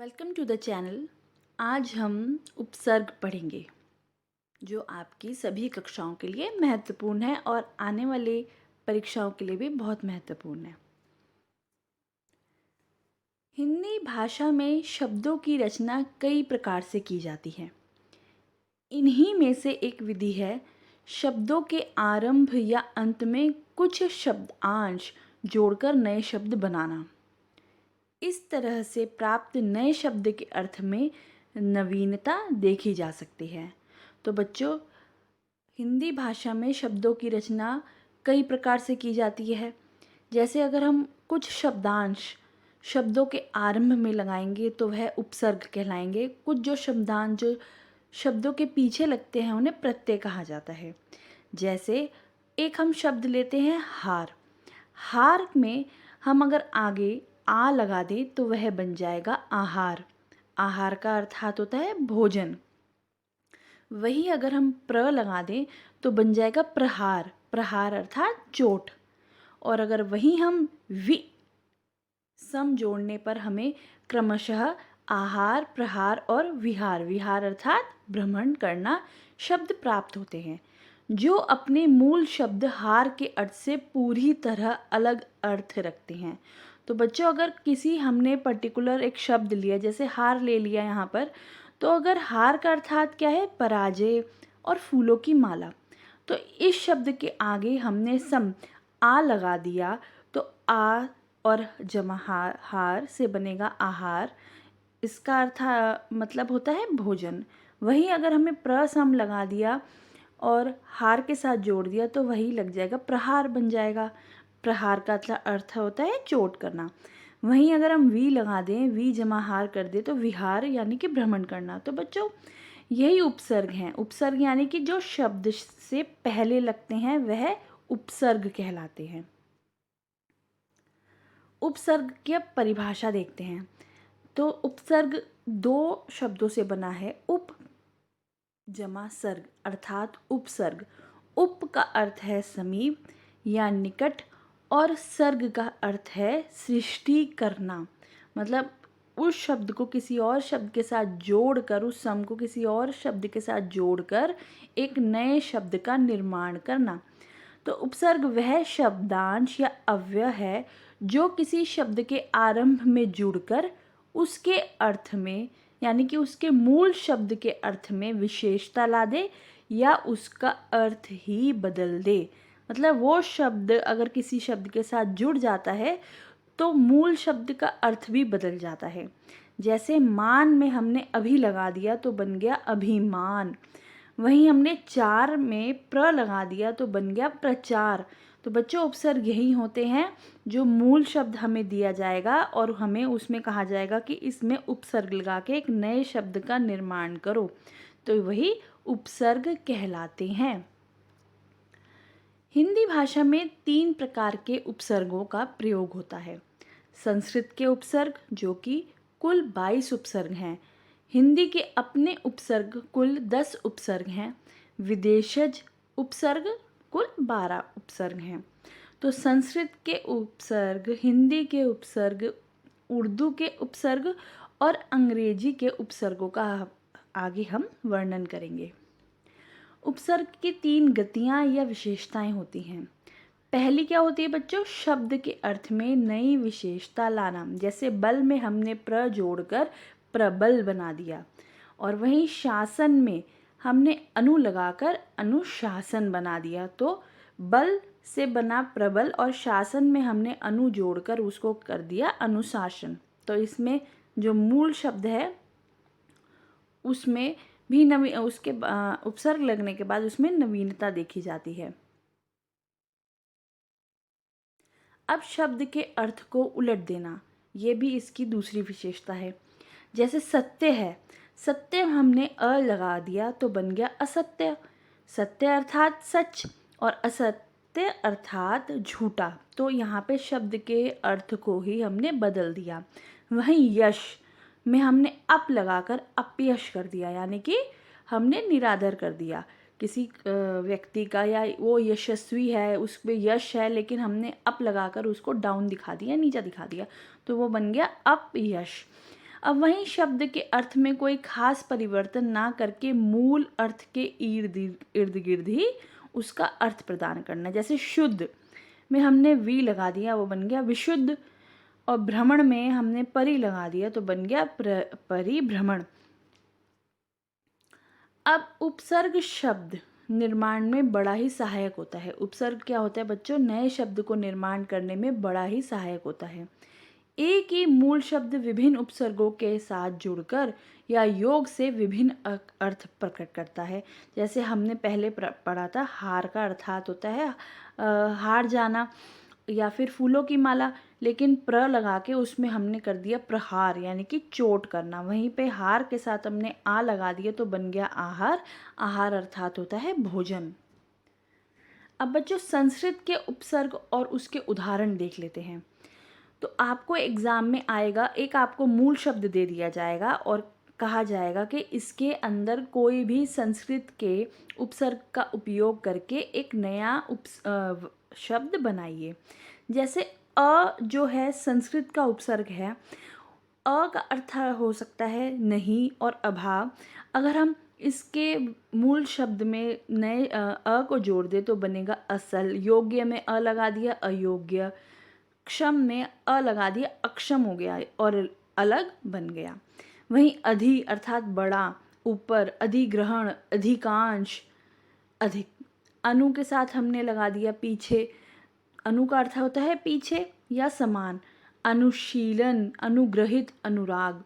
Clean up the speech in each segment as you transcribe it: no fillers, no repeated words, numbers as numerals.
Welcome to the channel. आज हम उपसर्ग पढ़ेंगे जो आपकी सभी कक्षाओं के लिए महत्वपूर्ण है और आने वाले परीक्षाओं के लिए भी बहुत महत्वपूर्ण है। हिंदी भाषा में शब्दों की रचना कई प्रकार से की जाती है। इन्हीं में से एक विधि है शब्दों के आरंभ या अंत में कुछ शब्दांश जोड़कर नए शब्द बनाना। इस तरह से प्राप्त नए शब्द के अर्थ में नवीनता देखी जा सकती है। तो बच्चों, हिंदी भाषा में शब्दों की रचना कई प्रकार से की जाती है। जैसे अगर हम कुछ शब्दांश शब्दों के आरंभ में लगाएंगे तो वह उपसर्ग कहलाएंगे। कुछ जो शब्दांश जो शब्दों के पीछे लगते हैं उन्हें प्रत्यय कहा जाता है। जैसे एक हम शब्द लेते हैं हार। हार में हम अगर आगे आ लगा दें तो वह बन जाएगा आहार। आहार का अर्थात होता है भोजन। वही अगर हम प्र लगा दें तो बन जाएगा प्रहार। प्रहार अर्थात चोट। और अगर वही हम वि सम जोड़ने पर हमें क्रमशः आहार, प्रहार और विहार, विहार अर्थात भ्रमण करना शब्द प्राप्त होते हैं, जो अपने मूल शब्द हार के अर्थ से पूरी तरह अलग अर्थ रखते हैं। तो बच्चों, अगर किसी हमने पर्टिकुलर एक शब्द लिया, जैसे हार ले लिया यहाँ पर, तो अगर हार का अर्थात क्या है? पराजय और फूलों की माला। तो इस शब्द के आगे हमने सम आ लगा दिया तो आ और जमा हार से बनेगा आहार। इसका अर्थ मतलब होता है भोजन। वही अगर हमें प्रसम लगा दिया और हार के साथ जोड़ दिया तो वही लग जाएगा प्रहार बन जाएगा। प्रहार का अर्थ होता है चोट करना। वहीं अगर हम वी लगा दें, वी जमा हार कर दें तो विहार यानी कि भ्रमण करना। तो बच्चों, यही उपसर्ग हैं। उपसर्ग यानी कि जो शब्द से पहले लगते हैं वह उपसर्ग कहलाते हैं। उपसर्ग की अब परिभाषा देखते हैं। तो उपसर्ग दो शब्दों से बना है, उप जमा सर्ग अर्थात उपसर्ग। उप का अर्थ है समीप या निकट और सर्ग का अर्थ है सृष्टि करना। मतलब उस शब्द को किसी और शब्द के साथ जोड़कर, उस सम को किसी और शब्द के साथ जोड़कर एक नए शब्द का निर्माण करना। तो उपसर्ग वह शब्दांश या अव्यय है जो किसी शब्द के आरंभ में जुड़कर उसके अर्थ में यानी कि उसके मूल शब्द के अर्थ में विशेषता ला दे या उसका अर्थ ही बदल दे। मतलब वो शब्द अगर किसी शब्द के साथ जुड़ जाता है तो मूल शब्द का अर्थ भी बदल जाता है। जैसे मान में हमने अभी लगा दिया तो बन गया अभिमान। वहीं हमने चार में प्र लगा दिया तो बन गया प्रचार। तो बच्चों, उपसर्ग यही होते हैं जो मूल शब्द हमें दिया जाएगा और हमें उसमें कहा जाएगा कि इसमें उपसर्ग लगा के एक नए शब्द का निर्माण करो, तो वही उपसर्ग कहलाते हैं। हिंदी भाषा में 3 प्रकार के उपसर्गों का प्रयोग होता है। संस्कृत के उपसर्ग जो कि कुल 22 उपसर्ग हैं। हिंदी के अपने उपसर्ग कुल 10 उपसर्ग हैं। विदेशज उपसर्ग कुल 12 उपसर्ग हैं। तो संस्कृत के उपसर्ग, हिंदी के उपसर्ग, उर्दू के उपसर्ग और अंग्रेजी के उपसर्गों का आगे हम वर्णन करेंगे। उपसर्ग की 3 गतियाँ या विशेषताएं होती हैं। पहली क्या होती है बच्चों? शब्द के अर्थ में नई विशेषता लाना। जैसे बल में हमने प्र जोड़कर प्रबल बना दिया, और वहीं शासन में हमने अनु लगाकर अनुशासन बना दिया। तो बल से बना प्रबल और शासन में हमने अनु जोड़कर उसको कर दिया अनुशासन। तो इसमें जो मूल शब्द है उसमें भी उसके उपसर्ग लगने के बाद उसमें नवीनता देखी जाती है। अब शब्द के अर्थ को उलट देना, ये भी इसकी दूसरी विशेषता है। जैसे सत्य है, सत्य हमने अ लगा दिया तो बन गया असत्य। सत्य अर्थात सच और असत्य अर्थात झूठा। तो यहाँ पे शब्द के अर्थ को ही हमने बदल दिया। वहीं यश में हमने अप लगाकर अपयश कर दिया, यानी कि हमने निरादर कर दिया किसी व्यक्ति का, या वो यशस्वी है, उसमें यश है, लेकिन हमने अप लगाकर उसको डाउन दिखा दिया, नीचा दिखा दिया, तो वो बन गया अपयश। अब वहीं शब्द के अर्थ में कोई खास परिवर्तन ना करके मूल अर्थ के इर्द गिर्द ही उसका अर्थ प्रदान करना। जैसे शुद्ध में हमने वी लगा दिया, वो बन गया विशुद्ध, और भ्रमण में हमने परि लगा दिया तो बन गया परिभ्रमण। अब उपसर्ग शब्द निर्माण में बड़ा ही सहायक होता है। उपसर्ग क्या होता है बच्चों? नए शब्द को निर्माण करने में बड़ा ही सहायक होता है। एक ही मूल शब्द विभिन्न उपसर्गों के साथ जुड़कर या योग से विभिन्न अर्थ प्रकट करता है। जैसे हमने पहले पढ़ा था, हार का अर्थात होता है हार जाना या फिर फूलों की माला, लेकिन प्र लगा के उसमें हमने कर दिया प्रहार, यानी कि चोट करना। वहीं पे हार के साथ हमने आ लगा दिया तो बन गया आहार। आहार अर्थात होता है भोजन। अब बच्चों संस्कृत के उपसर्ग और उसके उदाहरण देख लेते हैं। तो आपको एग्ज़ाम में आएगा, एक आपको मूल शब्द दे दिया जाएगा और कहा जाएगा कि इसके अंदर कोई भी संस्कृत के उपसर्ग का उपयोग करके एक नया शब्द बनाइए। जैसे अ जो है संस्कृत का उपसर्ग है, अ का अर्थ हो सकता है नहीं और अभाव। अगर हम इसके मूल शब्द में नए अ को जोड़ दे तो बनेगा असल। योग्य में अ लगा दिया अयोग्य। क्षम में अ लगा दिया अक्षम हो गया और अलग बन गया। वहीं अधि अर्थात बड़ा, ऊपर, अधिग्रहण, अधिकांश, अधिक। अनु के साथ हमने लगा दिया पीछे। अनु का अर्थ होता है पीछे या समान। अनुशीलन, अनुग्रहित, अनुराग।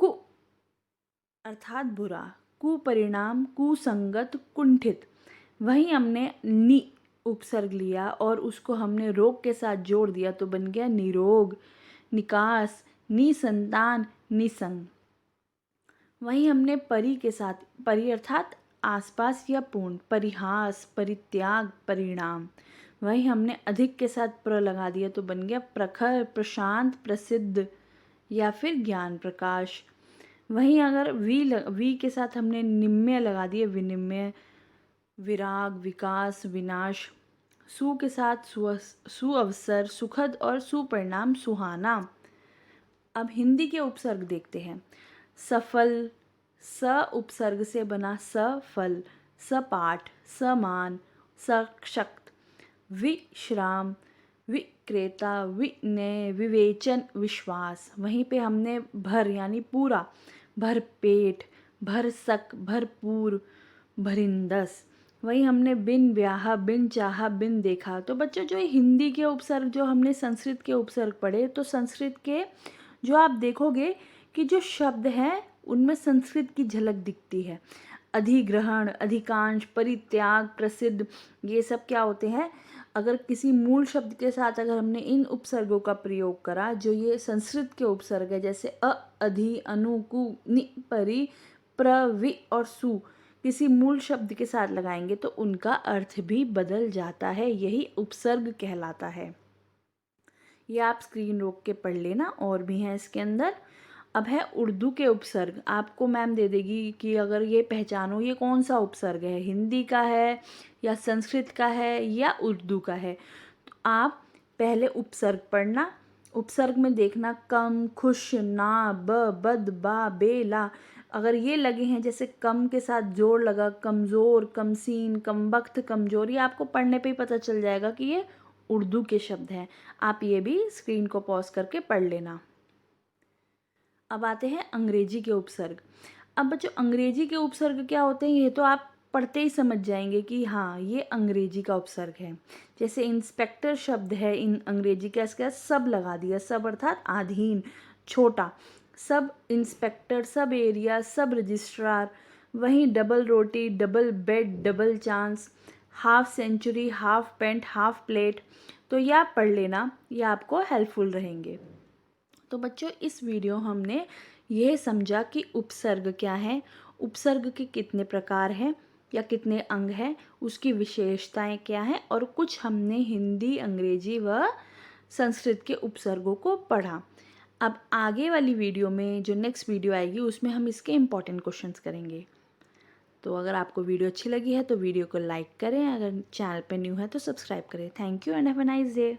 कु अर्थात बुरा, कुपरिणाम, कुसंगत, कुंठित। वहीं हमने नि उपसर्ग लिया और उसको हमने रोग के साथ जोड़ दिया तो बन गया निरोग, निकास, निसंतान, निसंग। वहीं हमने परि के साथ, परि अर्थात आसपास या पूर्ण, परिहास, परित्याग, परिणाम। वहीं हमने अधिक के साथ प्र लगा दिया तो बन गया प्रखर, प्रशांत, प्रसिद्ध या फिर ज्ञान प्रकाश। वहीं अगर वी के साथ हमने निम्य लगा दिए, विनिम्य, विराग, विकास, विनाश। सु के साथ सुअवसर, सुखद और सुपरिणाम, सुहाना। अब हिंदी के उपसर्ग देखते हैं। सफल, स उपसर्ग से बना सफल, सपाट, समान, सशक्त। विश्राम, विक्रेता, विनय, विवेचन, विश्वास। वहीं पे हमने भर यानी पूरा, भरपेट, भरसक, भरपूर, भरिंदस। वहीं हमने बिन ब्याहा, बिन चाहा, बिन देखा। तो बच्चों जो हिंदी के उपसर्ग जो हमने संस्कृत के उपसर्ग पढ़े, तो संस्कृत के जो आप देखोगे कि जो शब्द हैं उनमें संस्कृत की झलक दिखती है। अधिग्रहण, अधिकांश, परित्याग, प्रसिद्ध, ये सब क्या होते हैं? अगर किसी मूल शब्द के साथ अगर हमने इन उपसर्गों का प्रयोग करा, जो ये संस्कृत के उपसर्ग है, जैसे अ, अधि, अनु, कु, नि, परि, प्र, वि और सु, किसी मूल शब्द के साथ लगाएंगे तो उनका अर्थ भी बदल जाता है। यही उपसर्ग कहलाता है। ये आप स्क्रीन रोक के पढ़ लेना, और भी हैं इसके अंदर। अब है उर्दू के उपसर्ग। आपको मैम दे देगी कि अगर ये पहचानो ये कौन सा उपसर्ग है, हिंदी का है या संस्कृत का है या उर्दू का है। तो आप पहले उपसर्ग पढ़ना। उपसर्ग में देखना कम, खुश, ना, ब, बद, बा, बे, ला। अगर ये लगे हैं, जैसे कम के साथ जोड़ लगा, कमज़ोर, कमसीन, कमबख्त, कमजोरी, आपको पढ़ने पे ही पता चल जाएगा कि ये उर्दू के शब्द हैं। आप ये भी स्क्रीन को पॉज करके पढ़ लेना। अब आते हैं अंग्रेजी के उपसर्ग। अब बच्चों अंग्रेजी के उपसर्ग क्या होते हैं, ये तो आप पढ़ते ही समझ जाएंगे कि हाँ ये अंग्रेजी का उपसर्ग है। जैसे इंस्पेक्टर शब्द है, इन अंग्रेजी का इसका सब लगा दिया, सब अर्थात अधीन, छोटा। सब इंस्पेक्टर, सब एरिया, सब रजिस्ट्रार। वहीं डबल रोटी, double bed, double chance, half century, half pant, half plate. तो ये आप पढ़ लेना, ये आपको हेल्पफुल रहेंगे। तो बच्चों इस वीडियो हमने यह समझा कि उपसर्ग क्या है, उपसर्ग के कितने प्रकार हैं या कितने अंग हैं, उसकी विशेषताएं क्या हैं, और कुछ हमने हिंदी, अंग्रेजी व संस्कृत के उपसर्गों को पढ़ा। अब आगे वाली वीडियो में जो नेक्स्ट वीडियो आएगी उसमें हम इसके इम्पॉर्टेंट क्वेश्चंस करेंगे। तो अगर आपको वीडियो अच्छी लगी है तो वीडियो को लाइक करें, अगर चैनल पे न्यू है तो सब्सक्राइब करें। Thank you and have a nice day.